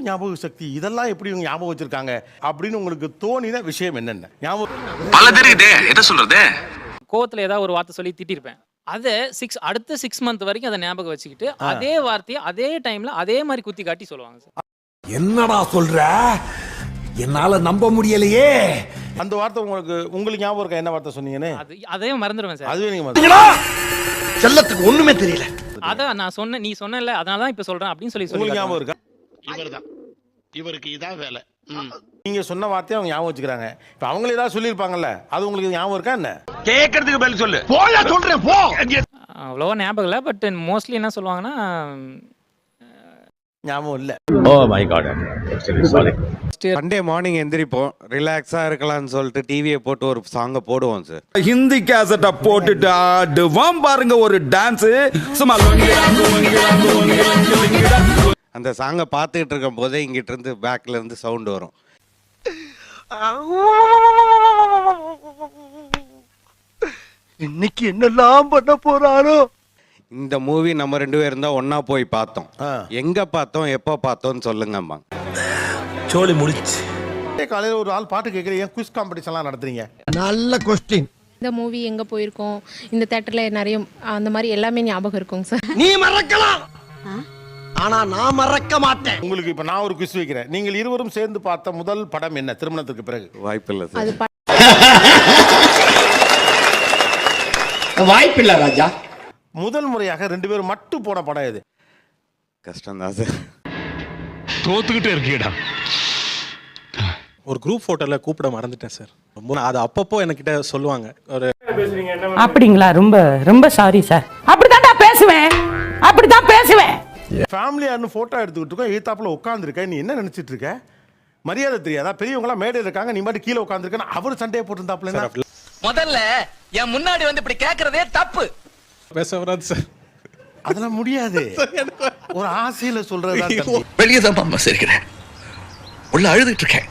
இவ்வளவு ஞாபக சக்தி, இதெல்லாம் எப்படி இவங்க ஞாபகம் வச்சிருக்காங்க அப்படின்னு உங்களுக்கு தோணின விஷயம் என்னென்ன? ஞாபகம் பல தெரியுதே, என்ன சொல்றது? கோவத்துல ஏதாவது ஒரு வார்த்தை சொல்லி திட்டிருப்பேன். அதை அடுத்த 6 மந்த் வரைக்கும் அதை ஞாபகம் வச்சுக்கிட்டு அதே வார்த்தையை அதே டைம்ல அதே மாதிரி குத்தி காட்டி சொல்லுவாங்க சார். என்னடா சொல்ற? என்னால நம்ப முடியலையே. அந்த வார்த்தை உங்களுக்கு ஞாபகம் இருக்கா? என்ன வார்த்தை சொன்னீங்கன்னு? அதே மறந்துடுவேன் சார். அதுவே நீங்க செல்லத்துக்கு ஒண்ணுமே தெரியல. அதான் நான் சொன்னேன், நீ சொன்னல, அதனால தான் இப்ப சொல்றேன் அப்படின்னு சொல்லி உங்களுக்கு ஞாபகம் இருக்கா? இவர்தான், இவருக்கு இதான் வேலை. நீங்க சொன்ன வார்த்தையை அவங்க ஞாபகம் வச்சுக்கிறாங்க. இப்ப அவங்களே ஏதாவது சொல்லியிருப்பாங்கல்ல, அது உங்களுக்கு ஞாபகம் இருக்கா என்ன? கேட்கறதுக்கு பதில் சொல்லு. போயா சொல்றேன் போ. அவ்வளவா ஞாபகம் இல்லை, பட் மோஸ்ட்லி என்ன சொல்லுவாங்கன்னா ஞாபகம் இல்ல. Oh my god, sorry. Sunday morning எந்திரிப்போம், ரிலாக்ஸா இருக்கலாம்னு சொல்லிட்டு டிவியை போட்டு ஒரு சாங்கை போடுவோம் சார். ஹிந்தி கேசட்டை போட்டுட்டு ஆடுவான் பாருங்க ஒரு டான்ஸ். சும்மா அந்த சாங்கை பார்த்துக்கிட்டு இருக்கும் போதே இங்கிட்ட இருந்து பேக்ல இருந்து சவுண்ட் வரும். இன்னைக்கு என்னெல்லாம் பண்ண போறாரோ. இந்த மூவி நம்ம 2 பேரும் தான் ஒன்னா போய் பார்த்தோம். எங்க பார்த்தோம், எப்போ பார்த்தோம்னு சொல்லுங்கம்மா. சோலி முடிச்சு. காலையில ஒரு ஆள் பாட்டு கேட்குறீங்க, குவிஸ் காம்படிஷன்லாம் நடத்துறீங்க. நல்ல கொஸ்டின். இந்த மூவி எங்க போயிருக்கோம், இந்த தியேட்டர்ல நிறைய அந்த மாதிரி எல்லாமே ஞாபகம் இருக்குங்க சார். நீ மறக்கலாம், ஆனா நான் மறக்க மாட்டேன். உங்களுக்கு இப்ப நான் ஒரு குவிஸ் வைக்கிறேன். நீங்கள் இருவரும் சேர்ந்து பார்த்த முதல் படம் என்ன திருமணத்துக்கு பிறகு? வாய்ப்பு இல்லை சார். அது வாய்ப்பு இல்ல ராஜா. முதல் முறையாக 2 பேரும் மட்டும் போன படம் எது? கஷ்டம் தான் சார். தோத்துக்கிட்டே இருக்கீடா. ஒரு குரூப் போட்டோல கூப்பிட மறந்துட்டேன் சார். அது அப்பப்போ என்கிட்ட சொல்லுவாங்க. ஒரு அப்படிங்களா? ரொம்ப ரொம்ப சாரி சார். அப்படிதான் பேசுவேன், அப்படிதான் பேசுவேன். ஃபேமிலியான்னு போட்டோ எடுத்துக்கிட்டு இருக்கோம், எய்தாப்புல உட்காந்துருக்க. நீ என்ன நினைச்சிட்டு இருக்க? மரியாதை தெரியாதா? பெரியவங்களாம் மேடையில் இருக்காங்க, நீ மட்டும் கீழே உட்காந்துருக்க. அவர் சண்டையை போட்டுருந்தாப்புல. முதல்ல என் முன்னாடி வந்து இப்படி கேக்குறதே தப்பு. பேச வராது சார். அதெல்லாம் முடியாது. ஒரு ஆசையில சொல்றதா. வெளியே தான் பாம்பா சரிக்கிறேன், உள்ள அழுதுட்டு இருக்கேன்.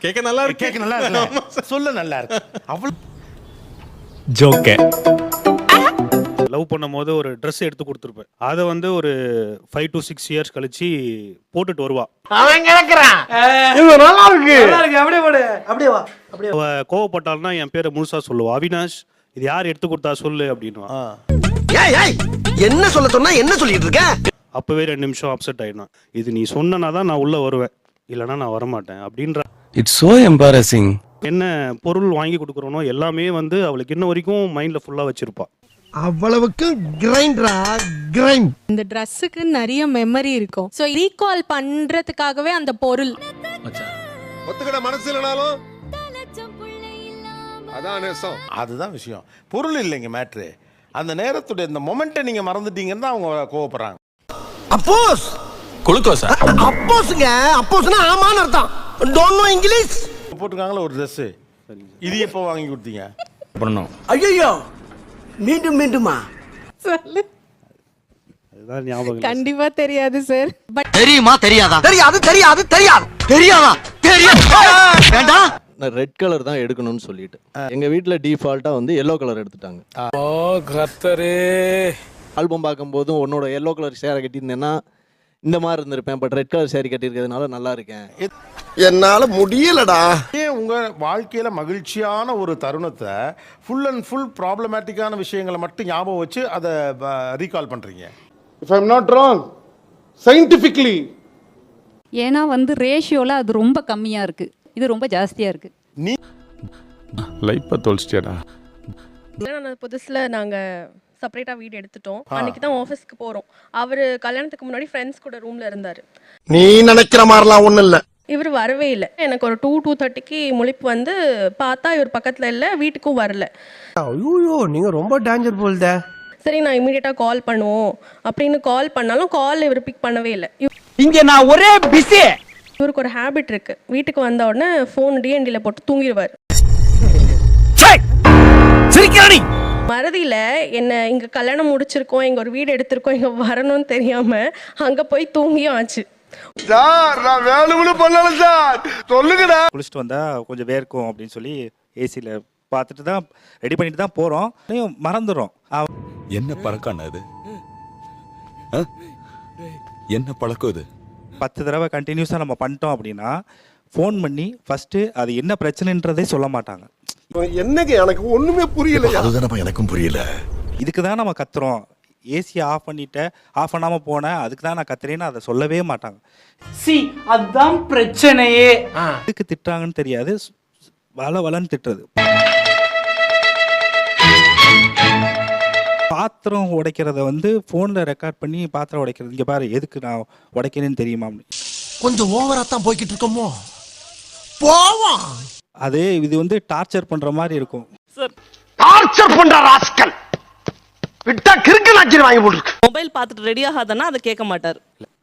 கேட்க நல்லா இருக்கு, கேட்க நல்லா இருக்கு, சொல்ல நல்லா இருக்கு. அவ்வளவு ஜோக்கே. லவ் பண்ணும்போது ஒரு ட்ரெஸ் எடுத்து கொடுத்துருப்பேன். அதை வந்து ஒரு 5 to 6 இயர்ஸ் கழிச்சு போட்டுட்டு வருவா. அவன் கேக்குறான், இது நல்லா இருக்கு, நல்லா இருக்கு, அப்படியே போடு, அப்படியே வா, அப்படியே. அவ கோவப்பட்டாள்னா என் பேரை முழுசா சொல்லுவா. அவினாஷ், இது யார் எடுத்து கொடுத்தா சொல்லு அப்படின்னுவா. ஏய் ஏய், என்ன சொல்ல சொன்னா என்ன சொல்லிட்டு இருக்க? அப்பவே 2 நிமிஷம் அப்செட் ஆயிடும். இது நீ சொன்னா தான் நான் உள்ள வருவேன், இல்லைன்னா நான் வரமாட்டேன் அப்படின்ற. It's so embarrassing. என்ன பொருள் வாங்கி கொடுக்குறோனோ எல்லாமே வந்து அவளுக்கு இன்ன வரைக்கும் மைண்ட்ல ஃபுல்லா வச்சிருப்பா. அவ்வளவுக்கு கிரைண்டரா கிரைண்ட். இந்த ட்ரெஸ்ஸுக்கு நிறைய மெமரி இருக்கும். ஸோ ரீகால் பண்றதுக்காகவே அந்த பொருள். ஒத்துக்கிட மனசு இல்லனாலும் அதான் நேசம். அதுதான் விஷயம். பொருள் இல்லைங்க மேட்ரு. அந்த நேரத்துடைய இந்த மொமெண்ட்டை நீங்க மறந்துட்டீங்கன்னு தான் அவங்க கோவப்படுறாங்க. அப்போஸ் குளுக்கோஸா? அப்போஸ்ங்க, அப்போஸ்னா ஆமான்னு அர்த்தம். Don't know English. போட்டுருக்காங்களா ஒரு ட்ரெஸ், இது எப்போ வாங்கி கொடுத்தீங்க? ஐயோ, மீண்டும் மீண்டுமா? அதுதான் ஞாபகம். கண்டிப்பா தெரியாது சார். பட் தெரியுமா தெரியாதா? தெரியாது தெரியாது தெரியாது தெரியாதா? தெரியும். வேண்டாம். நான் ரெட் கலர் தான் எடுக்கணும்னு சொல்லிட்டு எங்க வீட்ல டிஃபால்ட்டா வந்து எல்லோ கலர் எடுத்துட்டாங்க. ஓ கர்த்தரே. ஆல்பம் பார்க்கும்போது உன்னோட எல்லோ கலர் சேரை கட்டியிருந்தேன்னா இந்த மாதிரி இருந்திருப்பேன், பட் ரெட் கலர் சேரி கட்டியிருக்கிறதுனால நல்லா இருக்கேன். என்னால முடியலடா. உங்க வாழ்க்கையில மகிழ்ச்சியான ஒரு தருணத்தை ஃபுல் அண்ட் ஃபுல் ப்ராப்ளமேட்டிக்கான விஷயங்களை மட்டும் ஞாபகம் வச்சு அதை ரீகால் பண்றீங்க. If I'm not wrong, scientifically. ஏன்னா வந்து ரேஷியோல அது ரொம்ப கம்மியா இருக்கு, இது ரொம்ப ஜாஸ்தியா இருக்கு. நீ லைஃப்பை தொலைச்சிட்டியாடா. புதுசுல நாங்க செப்பரேட்டா வீடு எடுத்துட்டோம். அன்னைக்கு தான் ஆஃபீஸ்க்கு போறோம். அவரு கல்யாணத்துக்கு முன்னாடி ஃப்ரெண்ட்ஸ் கூட ரூம்ல இருந்தாரு. நீ நினைக்கிற மாதிரிலாம் ஒண்ணும் இல்ல. இவர் வரவே இல்லை. எனக்கு ஒரு 2:30க்கு முழிப்பு வந்து பார்த்தா இவர் பக்கத்துல இல்ல, வீட்டுக்கும் வரல. ஐயோ, நீங்க ரொம்ப டேஞ்சர் போல்தே. சரி, நான் இமீடியட்டா கால் பண்ணுவோம் அப்படின்னு கால் பண்ணாலும் கால் இவர் பிக் பண்ணவே இல்லை. இங்க நான் ஒரே பிஸி. இவருக்கு ஒரு ஹேபிட் இருக்கு, வீட்டுக்கு வந்த உடனே ஃபோன் டிஎன்டில போட்டு தூங்கிடுவார். மறதியில என்ன இங்க கல்யாணம் முடிச்சிருக்கோம், இங்க ஒரு வீடு எடுத்திருக்கோம், இங்க வரணும்னு தெரியாம அங்க போய் தூங்கியும் ஆச்சு. சார், நான் வேணும்னு பண்ணல சார், சொல்லுங்கடா. குளிச்சுட்டு வந்தா கொஞ்சம் வேர்க்கும் அப்படின்னு சொல்லி ஏசியில் பார்த்துட்டு தான் ரெடி பண்ணிட்டு தான் போகிறோம். மறந்துடும். என்ன பழக்கம் அது? என்ன பழக்கம் இது? 10 தடவை கண்டினியூஸாக நம்ம பண்ணிட்டோம் அப்படின்னா ஃபோன் பண்ணி ஃபஸ்ட்டு அது என்ன பிரச்சனைன்றதே சொல்ல மாட்டாங்க. என்னங்க எனக்கு ஒண்ணுமே புரியல. அதுதானப்பா எனக்கும் புரியல. இதுக்கு தான் நம்ம கத்துறோம், ஏசியை ஆஃப் பண்ணிட்டேன், ஆஃப் பண்ணாமல் போனேன், அதுக்கு தான் நான் கத்துறேன்னு அதை சொல்லவே மாட்டாங்க. அதான் பிரச்சனையே. எதுக்கு திட்டுறாங்கன்னு தெரியாது, வளன்னு திட்டுறது. பாத்திரம் உடைக்கிறத வந்து ஃபோனில் ரெக்கார்ட் பண்ணி பாத்திரம் உடைக்கிறது, இங்கே பாரு எதுக்கு நான் உடைக்கிறேன்னு தெரியுமா அப்படின்னு. கொஞ்சம் ஓவரா தான் போய்கிட்டு இருக்கோமோ. போவோம். அதே இது வந்து டார்ச்சர் பண்ணுற மாதிரி இருக்கும். டார்ச்சர் பண்ற ராஸ்கல். விட்டா கிறுக்கு நாச்சி வாங்கி போட்டுருக்கு. மொபைல் பார்த்துட்டு ரெடி ஆகாதனா அதை கேட்க மாட்டார்.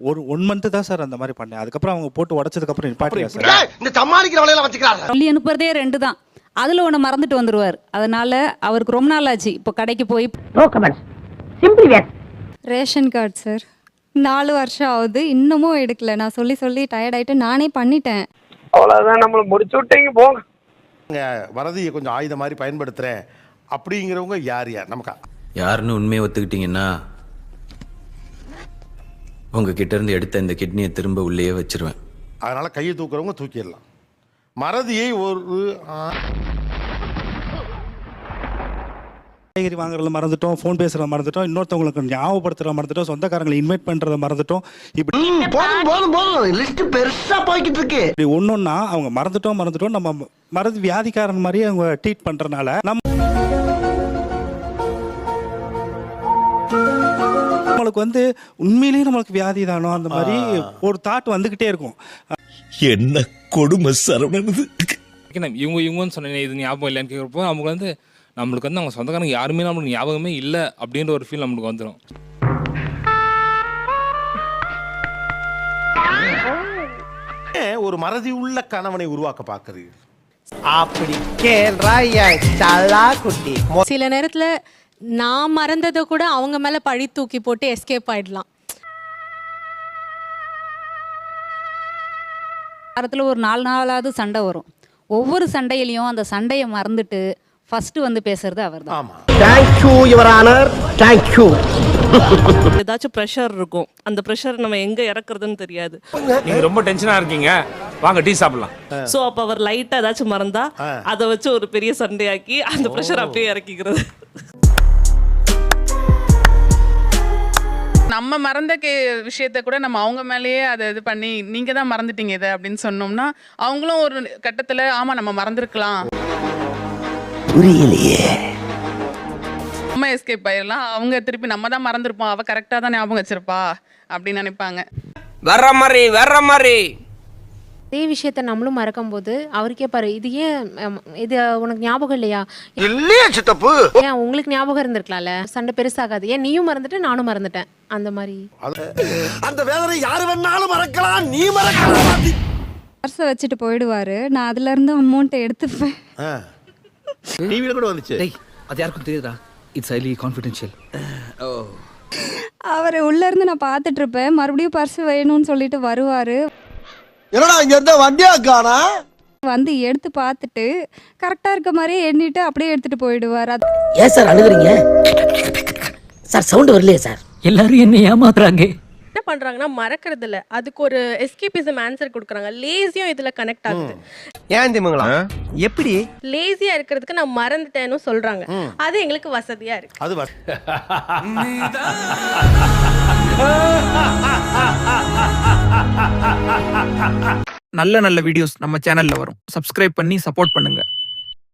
ஒரு 1 மந்த் தான் சார் அந்த மாதிரி பண்ணேன். அதுக்கப்புறம் அவங்க போட்டு உடைச்சதுக்கப்புறம் நிப்பாட்டியா சார். இந்த சமாளிக்கிற வேலையில வச்சுக்கிறாங்க. சொல்லி அனுப்புறதே 2 தான். அதுல ஒண்ணு மறந்துட்டு வந்துருவார். அதனால அவருக்கு ரொம்ப நாள் ஆச்சு இப்போ கடைக்கு போய். ரேஷன் கார்டு சார் 4 வருஷம் ஆகுது, இன்னமும் எடுக்கல. நான் சொல்லி சொல்லி டயர்ட் ஆயிட்டு நானே பண்ணிட்டேன். அவ்வளவுதான், நம்மள முடிச்சு விட்டீங்க போங்க. வரதியை கொஞ்சம் ஆயுத மாதிரி பயன்படுத்துறேன் அப்படிங்கிறவங்க யார் நமக்கு யாருன்னு உண்மையை ஒத்துக்கிட்டீங்கன்னா உங்ககிட்ட இருந்து எடுத்த இந்த கிட்னியை திரும்ப உள்ளேயே வச்சிருவேன். அதனால கையை தூக்குறவங்க தூக்கிடலாம். மறதியை ஒரு காய்கறி வாங்குறத மறந்துட்டோம், ஃபோன் பேசுறத மறந்துட்டோம், இன்னொருத்தவங்களுக்கு ஞாபகப்படுத்துறத மறந்துட்டோம், சொந்தக்காரங்களை இன்வைட் பண்றத மறந்துட்டோம். இப்படி லிஸ்ட் பெருசா போய்கிட்டு இருக்கு. இப்படி ஒன்னொன்னா அவங்க மறந்துட்டோம் நம்ம மறதி வியாதிக்காரன் மாதிரி அவங்க ட்ரீட் பண்றதுனால நம்மளுக்கு வந்து உண்மையிலேயே நம்மளுக்கு வியாதி தானோ அந்த மாதிரி ஒரு தாட் வந்துகிட்டே இருக்கும். என்ன கொடுமை சரவணன். இவங்கன்னு சொன்னேன், இது ஞாபகம் இல்லைன்னு கேட்குறப்போ அவங்க வந்து நம்மளுக்கு வந்து அவங்க சொந்தக்காரங்க யாருமே நம்மளுக்கு ஞாபகமே இல்லை அப்படின்ற ஒரு ஃபீல் நம்மளுக்கு வந்துடும். ஒரு மறதி உள்ள கணவனை உருவாக்க பார்க்குறீங்க. அப்படி கேள்றாயா சல்லா குட்டி. சில நேரத்துல நான் மறந்ததை கூட அவங்க மேல பழி தூக்கி போட்டு எஸ்கேப் ஆயிடலாம். வாரத்தில் ஒரு 4 நாளாவது சண்டை வரும். ஒவ்வொரு சண்டையிலையும் அந்த சண்டையை மறந்துட்டு ஃபர்ஸ்ட் வந்து பேசுறது அவர்தான். ஆமா. Thank you your honor. Thank you. ஏதாச்சும் ப்ரெஷர் இருக்கும், அந்த ப்ரெஷர் நம்ம எங்க இறக்குறதுன்னு தெரியாது. நீங்க ரொம்ப டென்ஷனா இருக்கீங்க, வாங்க டீ சாப்பிடலாம். சோ அப்ப அவர் லைட்டா ஏதாச்சும் மறந்தா அதை வச்சு ஒரு பெரிய சண்டையாக்கி அந்த ப்ரெஷர் அப்படியே இறக்கிக்கிறது. நம்ம மறந்த விஷயத்த கூட நம்ம அவங்க மேலேயே அதை இது பண்ணி நீங்க தான் மறந்துட்டீங்க இதை அப்படின்னு சொன்னோம்னா அவங்களும் ஒரு கட்டத்துல ஆமா நம்ம மறந்துருக்கலாம், புரியலையே, நம்ம எஸ்கேப் ஆயிடலாம். அவங்க திருப்பி நம்ம தான் மறந்துருப்போம், அவ கரெக்டா தான் ஞாபகம் வச்சிருப்பா அப்படின்னு நினைப்பாங்க. வர்ற மாதிரி அதே விஷயத்த நம்மளும் மறக்கும் போது அவருக்கே பாரு, இது ஏன் இது உனக்கு ஞாபகம் இல்லையா? இல்லையா சித்தப்பு? ஏன் உங்களுக்கு ஞாபகம் இருந்திருக்கலாம்ல, சண்டை பெருசாகாது. ஏன் நீயும் மறந்துட்ட நானும் மறந்துட்டேன் அந்த மாதிரி. அந்த வேதனை யாரு வேணாலும் மறக்கலாம், நீ மறக்கலாம். பர்ஸை வச்சுட்டு போயிடுவாரு, நான் அதுல இருந்து அமௌண்ட் எடுத்துப்பேன். டிவியில கூட வந்துச்சு. அது யாருக்கும் தெரியுதா? It's highly confidential. அவரை உள்ள இருந்து நான் பார்த்துட்டு இருப்பேன், மறுபடியும் பர்ஸ் வேணும்னு சொல்லிட்டு வருவாரு. என்னடா இங்க இருந்த வண்டியா காணா? வந்து எடுத்து பார்த்துட்டு கரெக்டா இருக்க மாதிரியே எண்ணிட்டு அப்படியே எடுத்துட்டு போயிடுவார். ஏன் சார் அழுகுறீங்க சார்? சவுண்ட் வரலையே சார்? எல்லாரும் என்ன ஏமாத்துறாங்க. என்ன பண்றாங்கன்னா மறக்கிறது இல்ல, அதுக்கு ஒரு எஸ்கேபிசம் ஆன்சர் கொடுக்குறாங்க. லேசியும் இதுல கனெக்ட் ஆகுது. ஏன் திமுங்களா? எப்படி லேசியா இருக்கிறதுக்கு நான் மறந்துட்டேன்னு சொல்றாங்க, அது எங்களுக்கு வசதியா இருக்கு. அது நல்ல வீடியோஸ் நம்ம சேனல்ல வரும், சப்ஸ்கிரைப் பண்ணி சப்போர்ட் பண்ணுங்க.